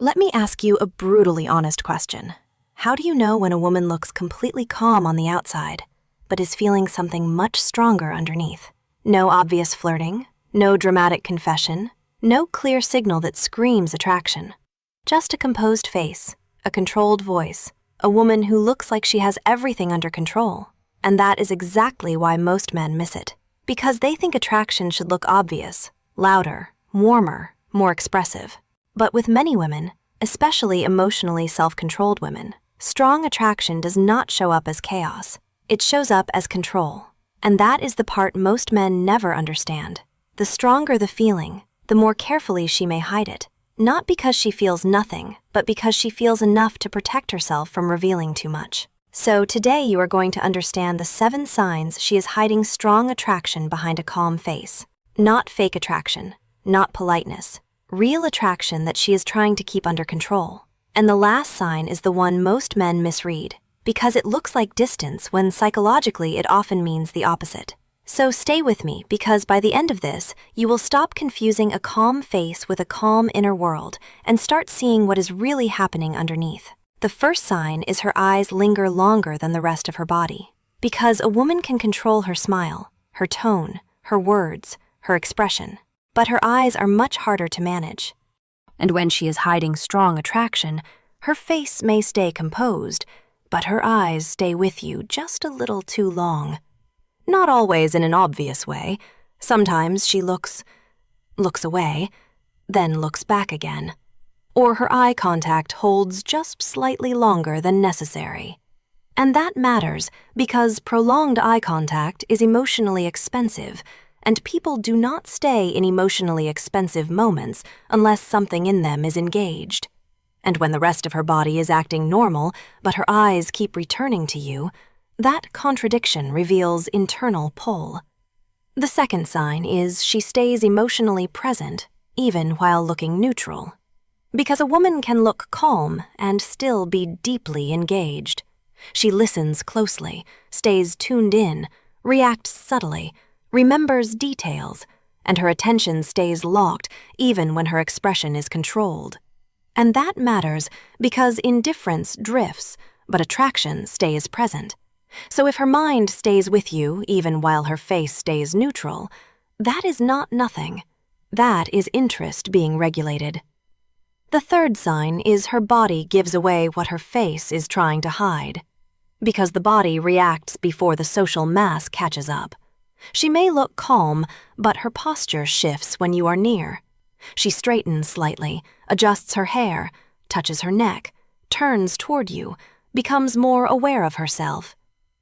Let me ask you a brutally honest question. How do you know when a woman looks completely calm on the outside, but is feeling something much stronger underneath? No obvious flirting, no dramatic confession, no clear signal that screams attraction. Just a composed face, a controlled voice, a woman who looks like she has everything under control. And that is exactly why most men miss it. Because they think attraction should look obvious, louder, warmer, more expressive. But with many women, especially emotionally self-controlled women, strong attraction does not show up as chaos. It shows up as control. And that is the part most men never understand. The stronger the feeling, the more carefully she may hide it. Not because she feels nothing, but because she feels enough to protect herself from revealing too much. So today you are going to understand the 7 signs she is hiding strong attraction behind a calm face. Not fake attraction, not politeness. Real attraction that she is trying to keep under control. And the last sign is the one most men misread, because it looks like distance when psychologically it often means the opposite. So stay with me, because by the end of this, you will stop confusing a calm face with a calm inner world and start seeing what is really happening underneath. The first sign is her eyes linger longer than the rest of her body, because a woman can control her smile, her tone, her words, her expression. But her eyes are much harder to manage. And when she is hiding strong attraction, her face may stay composed, but her eyes stay with you just a little too long. Not always in an obvious way. Sometimes she looks away, then looks back again. Or her eye contact holds just slightly longer than necessary. And that matters because prolonged eye contact is emotionally expensive, and people do not stay in emotionally expensive moments unless something in them is engaged. And when the rest of her body is acting normal, but her eyes keep returning to you, that contradiction reveals internal pull. The second sign is she stays emotionally present, even while looking neutral. Because a woman can look calm and still be deeply engaged. She listens closely, stays tuned in, reacts subtly, remembers details, and her attention stays locked even when her expression is controlled. And that matters because indifference drifts, but attraction stays present. So if her mind stays with you even while her face stays neutral, that is not nothing. That is interest being regulated. The third sign is her body gives away what her face is trying to hide. Because the body reacts before the social mask catches up. She may look calm, but her posture shifts when you are near. She straightens slightly, adjusts her hair, touches her neck, turns toward you, becomes more aware of herself.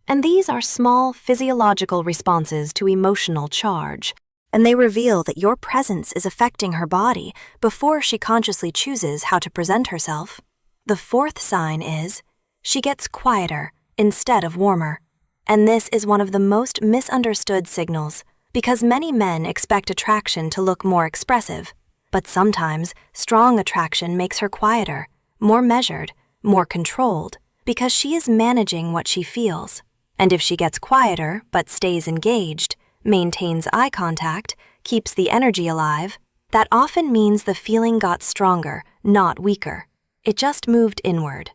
And these are small physiological responses to emotional charge, and they reveal that your presence is affecting her body before she consciously chooses how to present herself. The fourth sign is she gets quieter instead of warmer. And this is one of the most misunderstood signals, because many men expect attraction to look more expressive, but sometimes strong attraction makes her quieter, more measured, more controlled, because she is managing what she feels. And if she gets quieter but stays engaged, maintains eye contact, keeps the energy alive, that often means the feeling got stronger, not weaker. It just moved inward.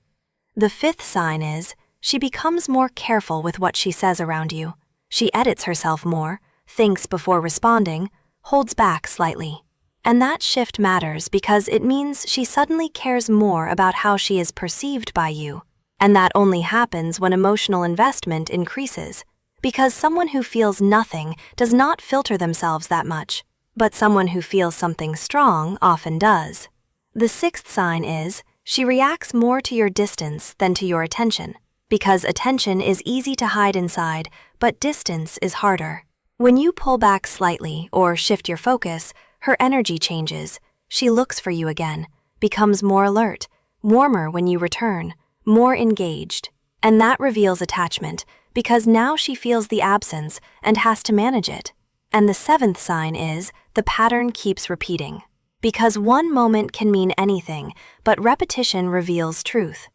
The fifth sign is she becomes more careful with what she says around you. She edits herself more, thinks before responding, holds back slightly. And that shift matters because it means she suddenly cares more about how she is perceived by you. And that only happens when emotional investment increases. Because someone who feels nothing does not filter themselves that much, but someone who feels something strong often does. The sixth sign is she reacts more to your distance than to your attention. Because attention is easy to hide inside, but distance is harder. When you pull back slightly or shift your focus, her energy changes. She looks for you again, becomes more alert, warmer when you return, more engaged. And that reveals attachment, because now she feels the absence and has to manage it. And the seventh sign is the pattern keeps repeating. Because one moment can mean anything, but repetition reveals truth.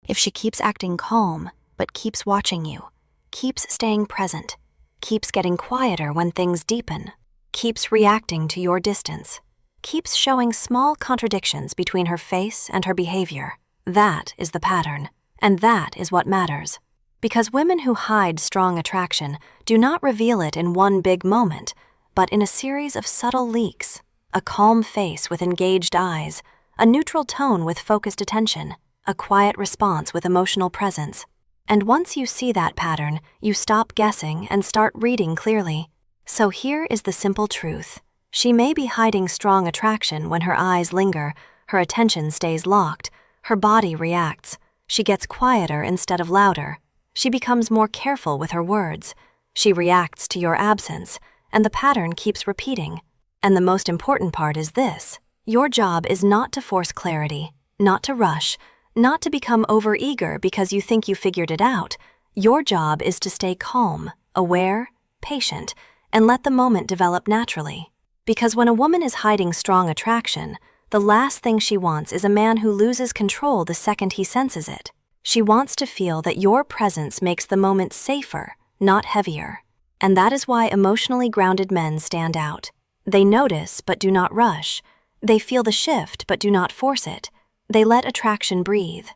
If she keeps acting calm, but keeps watching you, keeps staying present, keeps getting quieter when things deepen, keeps reacting to your distance, keeps showing small contradictions between her face and her behavior. That is the pattern, and that is what matters. Because women who hide strong attraction do not reveal it in one big moment, but in a series of subtle leaks. A calm face with engaged eyes, a neutral tone with focused attention, a quiet response with emotional presence. And once you see that pattern, you stop guessing and start reading clearly. So here is the simple truth. She may be hiding strong attraction when her eyes linger, her attention stays locked, her body reacts, she gets quieter instead of louder, she becomes more careful with her words, she reacts to your absence, and the pattern keeps repeating. And the most important part is this: your job is not to force clarity, not to rush, not to become overeager because you think you figured it out. Your job is to stay calm, aware, patient, and let the moment develop naturally. Because when a woman is hiding strong attraction, the last thing she wants is a man who loses control the second he senses it. She wants to feel that your presence makes the moment safer, not heavier. And that is why emotionally grounded men stand out. They notice but do not rush. They feel the shift but do not force it. They let attraction breathe.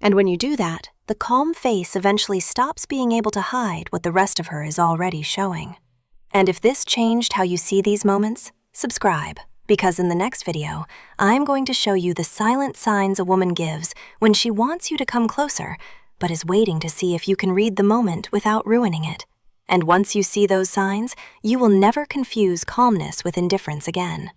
And when you do that, the calm face eventually stops being able to hide what the rest of her is already showing. And if this changed how you see these moments, subscribe, because in the next video, I'm going to show you the silent signs a woman gives when she wants you to come closer, but is waiting to see if you can read the moment without ruining it. And once you see those signs, you will never confuse calmness with indifference again.